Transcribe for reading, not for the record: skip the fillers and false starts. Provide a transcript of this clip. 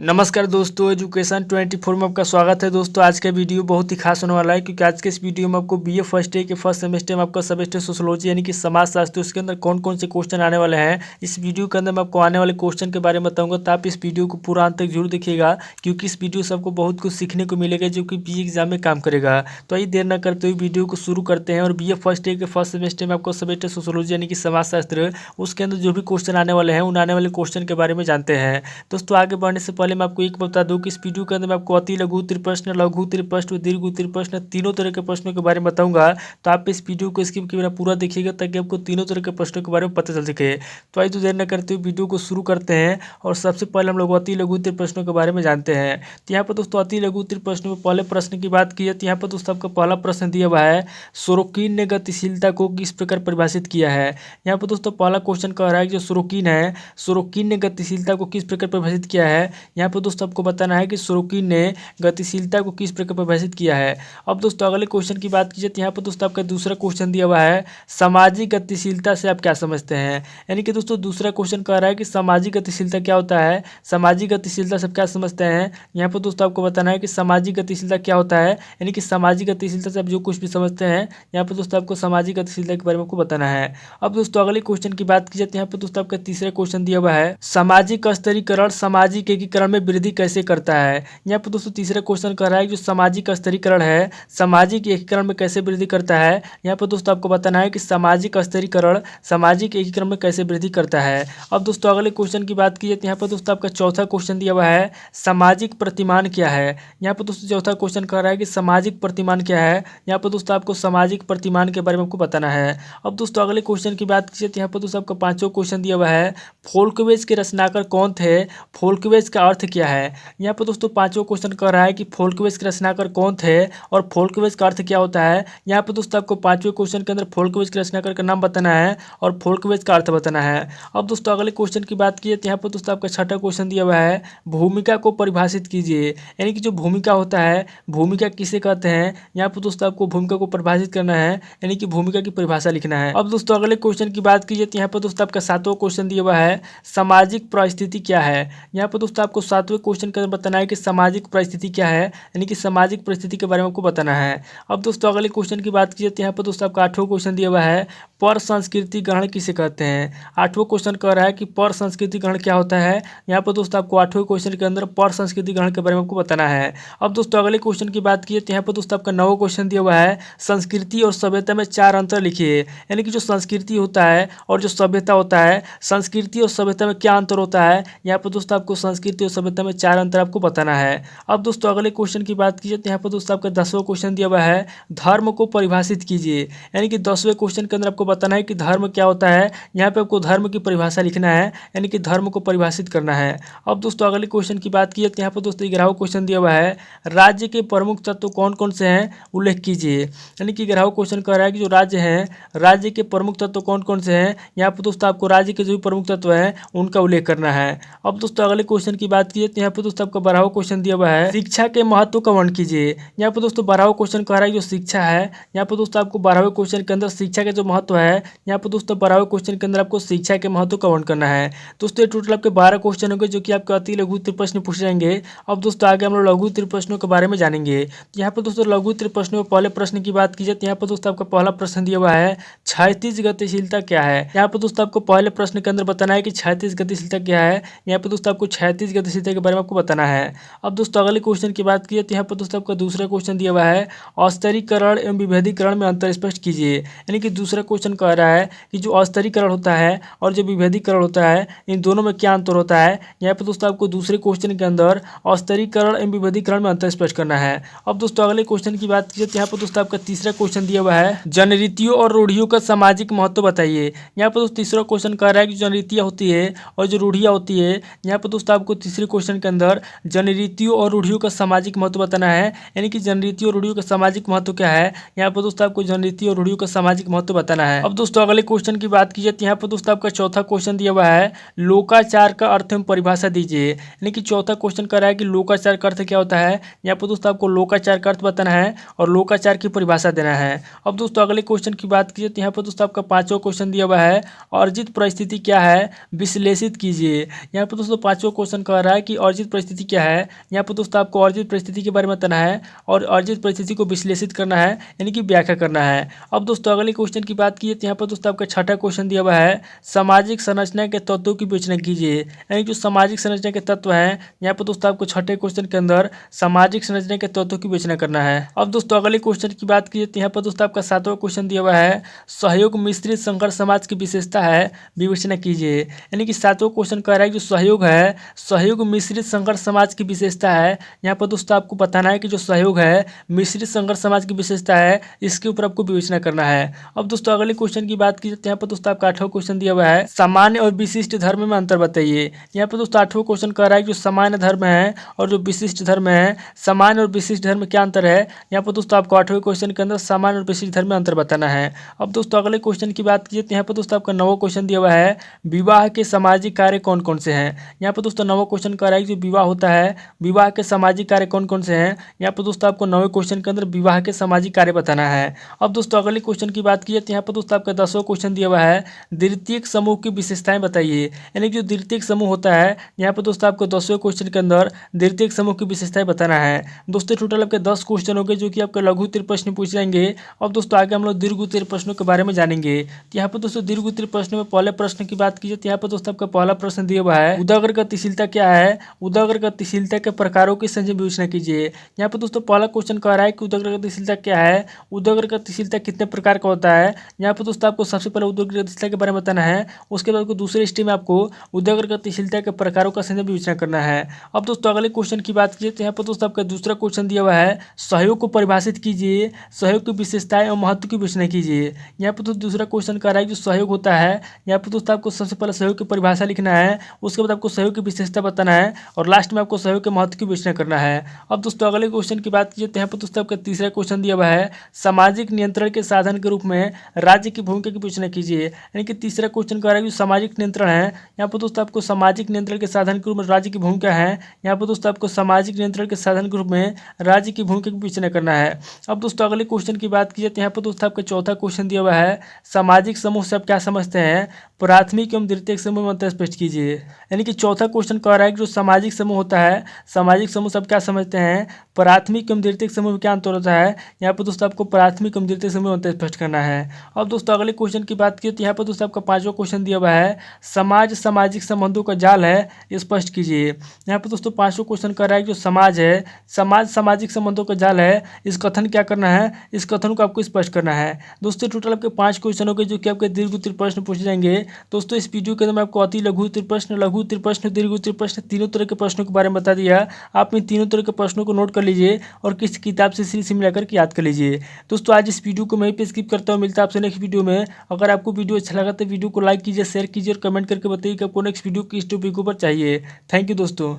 नमस्कार दोस्तों, एजुकेशन 24 में आपका स्वागत है। दोस्तों आज का वीडियो बहुत ही खास होने वाला है क्योंकि आज के इस वीडियो में आपको बीए फर्स्ट ईयर के फर्स्ट सेमेस्टर में आपका सब्जेक्ट सोशोलॉजी यानी कि समाजशास्त्र, उसके अंदर कौन कौन से क्वेश्चन आने वाले हैं, इस वीडियो के अंदर मैं आपको आने वाले क्वेश्चन के बारे में बताऊंगा। तो आप इस वीडियो को पूरा अंत तक जरूर देखिएगा क्योंकि इस वीडियो से आपको बहुत कुछ सीखने को मिलेगा जो कि बीए एग्जाम में काम करेगा। तो आइए देर न करते हुए वीडियो को शुरू करते हैं। और बीए फर्स्ट ईयर के फर्स्ट सेमेस्टर में आपको सब्जेक्ट सोशोलॉजी यानी कि समाजशास्त्र, उसके अंदर जो भी क्वेश्चन आने वाले हैं उन आने वाले क्वेश्चन के बारे में जानते हैं। दोस्तों आगे बढ़ने से पहले मैं आपको एक बता दूं कि इस वीडियो के अंदर मैं आपको अति लघु उत्तरीय प्रश्न, लघु उत्तरीय प्रश्न, दीर्घ उत्तरीय प्रश्न, तीनों तरह के प्रश्नों के बारे में बताऊंगा। तो आप इस वीडियो को स्किप किए बिना पूरा देखिएगा ताकि आपको तीनों तरह के प्रश्नों के बारे में पता चल सके। तो आइए तो देर न करते हुए वीडियो को शुरू करते हैं। और सबसे पहले हम लोग अति लघु उत्तरीय प्रश्नों के बारे में जानते हैं। तो यहाँ पर दोस्तों अति लघु उत्तरीय प्रश्नों में पहले प्रश्न की बात की है तो यहाँ पर दोस्तों आपका पहला प्रश्न दिया हुआ है, सोरोकिन ने गतिशीलता को किस प्रकार परिभाषित किया है। यहाँ पर दोस्तों पहला क्वेश्चन कह रहा है कि जो सोरोकिन है, सोरोकिन ने गतिशीलता को किस प्रकार परिभाषित किया है। यहाँ पर दोस्तों आपको बताना है कि सोरोकिन ने गतिशीलता को किस प्रकार परिभाषित किया है। अब दोस्तों अगले क्वेश्चन की बात की जाए तो यहाँ पर दोस्तों आपका दूसरा क्वेश्चन दिया हुआ है, सामाजिक गतिशीलता से आप क्या समझते हैं। यानी कि दोस्तों दूसरा क्वेश्चन कह रहा है कि सामाजिक गतिशीलता क्या होता है, सामाजिक गतिशीलता से आप क्या समझते हैं। यहाँ पर दोस्तों आपको बताना है कि सामाजिक गतिशीलता क्या होता है, यानी कि सामाजिक गतिशीलता से आप जो कुछ भी समझते हैं यहाँ पर दोस्तों आपको सामाजिक गतिशीलता के बारे में आपको बताना है। अब दोस्तों अगले क्वेश्चन की बात की जाए तो यहाँ पर दोस्तों आपका तीसरा क्वेश्चन दिया हुआ है, सामाजिक स्तरीकरण सामाजिक एकीकरण में वृद्धि कैसे करता है। यहाँ पर दोस्तों तीसरा क्वेश्चन कर रहा है कि जो सामाजिक स्तरीकरण है सामाजिक एकीकरण में कैसे वृद्धि करता है। यहाँ पर दोस्तों आपको बताना है कि सामाजिक स्तरीकरण सामाजिक एकीकरण में कैसे वृद्धि करता है। अब दोस्तों अगले क्वेश्चन की बात की जाए तो यहाँ पर दोस्तों आपका चौथा क्वेश्चन दिया हुआ है, सामाजिक प्रतिमान क्या है। यहाँ पर दोस्तों चौथा क्वेश्चन कर रहा है कि सामाजिक प्रतिमान क्या है। यहाँ पर दोस्तों आपको सामाजिक प्रतिमान के बारे में आपको बताना है। अब दोस्तों अगले क्वेश्चन की बात की जाए तो यहाँ पर दोस्तों आपका पांचवा क्वेश्चन दिया हुआ है, फोल्कवेज के रचनाकार कौन थे, फोल्कवेज का अर्थ क्या है। यहाँ पर दोस्तों पांचवा क्वेश्चन कर रहा है कि फोल्कवेज के रचनाकार कौन थे और फोल्कवेज का अर्थ क्या होता है। यहाँ पर दोस्तों आपको पांचवें क्वेश्चन के अंदर फोल्कवेज के रचनाकार का नाम बताना है और फोल्कवेज का अर्थ बताना है। अब दोस्तों अगले क्वेश्चन की बात की तो यहाँ पर दोस्तों आपका छठा क्वेश्चन दिया हुआ है, भूमिका को परिभाषित कीजिए। यानी कि जो भूमिका होता है, भूमिका किसे कहते हैं। यहाँ पर दोस्तों आपको भूमिका को परिभाषित करना है यानी कि भूमिका की परिभाषा लिखना है। अब दोस्तों अगले क्वेश्चन की बात कीजिए तो यहाँ पर दोस्तों आपका सातवां क्वेश्चन दिया हुआ है, सामाजिक परिस्थिति क्या है। यहाँ पर दोस्तों आपको सातवें क्वेश्चन के अंदर बताना है कि सामाजिक परिस्थिति क्या है, यानी कि सामाजिक परिस्थिति के बारे में आपको बताना है। अब दोस्तों अगले क्वेश्चन की बात की जाए तो यहाँ पर दोस्तों आपका आठवां क्वेश्चन दिया हुआ है, पर संस्कृति ग्रहण किसे कहते हैं। आठवां क्वेश्चन कह रहा है कि पर संस्कृति ग्रहण क्या होता है। यहाँ पर दोस्तों आपको आठवें क्वेश्चन के अंदर पर संस्कृति ग्रहण के बारे में आपको बताना है। अब दोस्तों अगले क्वेश्चन की बात की जाए तो यहाँ पर दोस्तों आपका नौवां क्वेश्चन दिया हुआ है, संस्कृति और सभ्यता में चार अंतर लिखिए। यानी कि जो संस्कृति होता है और जो सभ्यता होता है, संस्कृति और सभ्यता में क्या अंतर होता है। यहाँ पर दोस्तों आपको संस्कृति और सभ्यता में चार अंतर आपको बताना है। अब दोस्तों अगले क्वेश्चन की बात कीजिए तो यहाँ पर दोस्तों आपका 10वां क्वेश्चन दिया हुआ है, धर्म को परिभाषित कीजिए। यानी कि 10वें क्वेश्चन के अंदर आपको बताना है कि धर्म क्या होता है। यहाँ पे आपको धर्म की परिभाषा लिखना है यानी कि धर्म को परिभाषित करना है। अब दोस्तों अगले क्वेश्चन की बात कीजिए तो यहाँ पर दोस्तों 11वां क्वेश्चन दिया हुआ है, राज्य के प्रमुख तत्व कौन कौन से हैं उल्लेख कीजिए। यानी कि 11वां क्वेश्चन कह रहा है कि जो राज्य हैं, राज्य के प्रमुख तत्व कौन कौन से हैं। यहाँ पर दोस्तों आपको राज्य के जो भी प्रमुख तत्व हैं उनका उल्लेख करना है। अब दोस्तों अगले क्वेश्चन की बात कीजिए तो यहाँ पर दोस्तों आपका 12वां क्वेश्चन दिया हुआ है, शिक्षा के महत्व का वर्णन कीजिए। यहाँ पर दोस्तों 12वां क्वेश्चन कह रहा है जो शिक्षा है, यहाँ पर दोस्तों आपको 12वें क्वेश्चन के अंदर शिक्षा का जो महत्व है, यहाँ पर दोस्तों 12वें क्वेश्चन के अंदर आपको शिक्षा के महत्व का वर्णन करना है। दोस्तों ये टोटल आपके 12 क्वेश्चन होंगे जो कि आपके अति लघु उत्तरीय प्रश्न पूछे जाएंगे। अब दोस्तों आगे हम लोग लघु उत्तरीय प्रश्नों के बारे में जानेंगे। यहाँ पर दोस्तों लघु उत्तरीय प्रश्नों में पहले प्रश्न की बात की जाए तो यहाँ पर दोस्तों आपका पहला प्रश्न दिया हुआ है, क्षैतिज गतिशीलता क्या है। यहाँ पर दोस्तों आपको पहले प्रश्न के अंदर बताना है कि क्षैतिज गतिशीलता क्या है। यहाँ पर दोस्तों आपको क्षैतिज गतिशीलता के बारे में आपको बताना है। अब दोस्तों अगले क्वेश्चन की बात की तो यहाँ पर दोस्तों आपका दूसरा क्वेश्चन दिया हुआ है, अस्तरीकरण एवं विभेदीकरण में अंतर स्पष्ट कीजिए। यानी कि दूसरा क्वेश्चन कह रहा है कि जो अस्तरीकरण होता है और जो विभेदीकरण होता है इन दोनों में क्या अंतर होता है। यहाँ पर दोस्तों आपको दूसरे क्वेश्चन के अंदर अस्तरीकरण एवं विभेदीकरण में अंतर स्पष्ट करना है। अब दोस्तों अगले क्वेश्चन की बात कीजिए तो यहाँ पर दोस्तों आपका तीसरा क्वेश्चन दिया हुआ है, जनरीतियों और रूढ़ियों का सामाजिक महत्व बताइए। यहाँ पर दोस्तों तीसरा क्वेश्चन कह रहा है कि जनरीतियाँ होती है और जो रूढ़ियाँ होती है। यहाँ पर दोस्तों आपको तीसरे क्वेश्चन के अंदर जनरीतियों और रूढ़ियों का सामाजिक महत्व बताना है। यानी कि जनरीतियों और रूढ़ियों का सामाजिक महत्व क्या है। यहाँ पर दोस्तों आपको जनरीतियों और रूढ़ियों का सामाजिक महत्व बताना है। अब दोस्तों अगले क्वेश्चन की बात कीजिए तो यहाँ पर दोस्तों आपका चौथा क्वेश्चन दिया हुआ है, लोकाचार का अर्थ एवं परिभाषा दीजिए। यानी कि चौथा क्वेश्चन कह रहा है कि लोकाचार का अर्थ क्या होता है। यहाँ पर दोस्तों आपको लोकाचार का अर्थ बताना है और लोकाचार की परिभाषा देना है। अब दोस्तों अगले क्वेश्चन की बात कीजिए तो यहाँ पर दोस्तों आपका पांचवा क्वेश्चन दिया हुआ है, अर्जित परिस्थिति क्या है विश्लेषित कीजिए। यहाँ पर दोस्तों पांचवा क्वेश्चन कह रहा रहा है कि अर्जित परिस्थिति क्या है। यहाँ पर दोस्तों आपको अर्जित परिस्थिति के बारे में बताना है और अर्जित परिस्थिति को विश्लेषित करना है, यानी कि व्याख्या करना है। अब दोस्तों अगले क्वेश्चन की बात की तो यहाँ पर दोस्तों आपका छठा क्वेश्चन दिया हुआ है, सामाजिक संरचना के तत्वों की विवेचना कीजिए। यानी जो सामाजिक संरचना के तत्व हैं, यहाँ पर दोस्तों आपको छठे क्वेश्चन के अंदर सामाजिक संरचना के तत्वों की विवेचना करना है। अब दोस्तों अगले क्वेश्चन की बात की तो यहाँ पर दोस्तों आपका सातवां क्वेश्चन दिया हुआ है, सहयोग मिश्रित संघर्ष समाज की विशेषता है, विवेचना कीजिए। यानी कि सातवां क्वेश्चन कह रहा है जो सहयोग है, सहयोग मिश्रित संघर्ष समाज की विशेषता है। यहाँ पर दोस्तों आपको बताना है कि जो सहयोग है मिश्रित संघर्ष समाज की विशेषता है, इसके ऊपर आपको विवेचना करना है। अब दोस्तों अगले क्वेश्चन की बात की तो यहाँ पर दोस्तों आपका आठवां क्वेश्चन दिया हुआ है, सामान्य और विशिष्ट धर्म में अंतर बताइए। यहाँ पर दोस्तों आठवां क्वेश्चन कह रहा है जो सामान्य धर्म है और जो विशिष्ट धर्म है, सामान्य और विशिष्ट धर्म में क्या अंतर है। यहाँ पर दोस्तों आपको आठवें क्वेश्चन के अंदर सामान्य और विशिष्ट धर्म में अंतर बताना है। अब दोस्तों अगले क्वेश्चन की बात कीजिए तो यहाँ पर दोस्तों आपका नौवां क्वेश्चन दिया हुआ है, विवाह के सामाजिक कार्य कौन कौन से हैं। यहाँ पर दोस्तों नौवां क्वेश्चन कह रहा है कि जो विवाह होता है, विवाह के सामाजिक कार्य कौन कौन से हैं। यहाँ पर दोस्तों आपको नौवें क्वेश्चन के अंदर विवाह के सामाजिक कार्य बताना है। अब दोस्तों अगले क्वेश्चन की बात कीजिए तो यहाँ पर दोस्तों आपका 10वां क्वेश्चन दिया हुआ है, द्वितीयक समूह की विशेषताएं बताइए। यानी कि जो द्वितीयक समूह होता है, यहाँ पर दोस्तों आपको 10वें क्वेश्चन के अंदर द्वितीयक समूह की विशेषताएं बताना है। दोस्तों टोटल आपके 10 क्वेश्चन हो गए जो कि आपके लघु उत्तरीय प्रश्न पूछ जाएंगे। अब दोस्तों आगे हम लोग दीर्घ उत्तरीय प्रश्नों के बारे में जानेंगे। तो यहाँ पर दोस्तों दीर्घ उत्तरीय प्रश्न में पहले प्रश्न की बात कीजिए तो यहाँ पर दोस्तों आपका पहला प्रश्न दिया हुआ है, उदागर गतिशीलता क्या है, उदागर गतिशीलता के प्रकारों की संक्षिप्त विवेचना कीजिए। यहाँ पर दोस्तों पहला क्वेश्चन कह रहा है कि उदागर गतिशीलता क्या है, उदागर गतिशीलता कितने प्रकार का होता है। यहाँ पर दोस्तों आपको सबसे पहले उदागर गतिशीलता के बारे में बताना है, उसके बाद दूसरे स्टेप में आपको उदागर गतिशीलता के प्रकारों का संक्षिप्त विवेचना करना है। अब दोस्तों अगले क्वेश्चन की बात कीजिए तो यहाँ पर दोस्तों आपका दूसरा क्वेश्चन दिया हुआ है, सहयोग को परिभाषित कीजिए, सहयोग की विशेषताएं और महत्व की विवेचना कीजिए। यहाँ पर दोस्तों दूसरा क्वेश्चन कह रहा है जो सहयोग होता है, यहाँ पर दोस्तों आपको सबसे पहले सहयोग की परिभाषा लिखना है, उसके बाद आपको सहयोग की विशेषता बताना है और लास्ट में आपको सहयोग के महत्व की विवेचना करना है। अब दोस्तों अगले क्वेश्चन की बात कीजिए तो यहाँ पर दोस्तों आपका तीसरा क्वेश्चन दिया हुआ है, सामाजिक नियंत्रण के साधन के रूप में राज्य की भूमिका की विवेचना कीजिए। यानी कि तीसरा क्वेश्चन कह रहा है जो सामाजिक नियंत्रण है, यहाँ पर दोस्तों आपको सामाजिक नियंत्रण के साधन के रूप में राज्य की भूमिका है। यहाँ पर दोस्तों आपको सामाजिक नियंत्रण के साधन के रूप में राज्य की भूमिका की विवेचना करना है। अब दोस्तों अगले क्वेश्चन की बात कीजिए तो यहाँ पर दोस्तों आपका चौथा क्वेश्चन दिया हुआ है, सामाजिक समूह से आप क्या समझते हैं, प्राथमिक एवं द्वितीयक समूह में अंतर स्पष्ट कीजिए। यानी कि चौथा क्वेश्चन कह रहा है कि जो सामाजिक समूह होता है, सामाजिक समूह से आप क्या समझते हैं, प्राथमिक एवं द्वितीयक समूह में क्या अंतर होता है। यहाँ पर दोस्तों आपको प्राथमिक एवं द्वितीयक समूह में अंतर स्पष्ट करना है। अब दोस्तों अगले क्वेश्चन की बात की तो यहाँ पर दोस्तों आपका पांचवा क्वेश्चन दिया हुआ है, समाज सामाजिक संबंधों का जाल है, स्पष्ट कीजिए। यहाँ पर दोस्तों पांचवा क्वेश्चन कर रहा है कि जो समाज है, समाज सामाजिक संबंधों का जाल है, इस कथन क्या करना है, इस कथन को आपको स्पष्ट करना है। दोस्तों टोटल आपके 5 क्वेश्चन हो गए जो कि आपके दीर्घ उत्तरीय प्रश्न पूछे जाएंगे। दोस्तों इस वीडियो के अंदर मैं आपको अति लघु उत्तरीय प्रश्न, लघु उत्तरीय प्रश्न, दीर्घ उत्तरीय प्रश्न, तीनों तरह के प्रश्नों के बारे में बता दिया। आप इन तीनों तरह के प्रश्नों को नोट कर लीजिए और किस किताब से सीरीज मिलाकर के याद कर लीजिए। दोस्तों आज इस वीडियो को मैं पे स्किप करता हूँ, मिलता है आपसे नेक्स्ट वीडियो में। अगर आपको वीडियो अच्छा लगा तो वीडियो को लाइक कीजिए, शेयर कीजिए और कमेंट करके बताइए कि आपको नेक्स्ट वीडियो किस टॉपिक के ऊपर चाहिए। थैंक यू दोस्तों।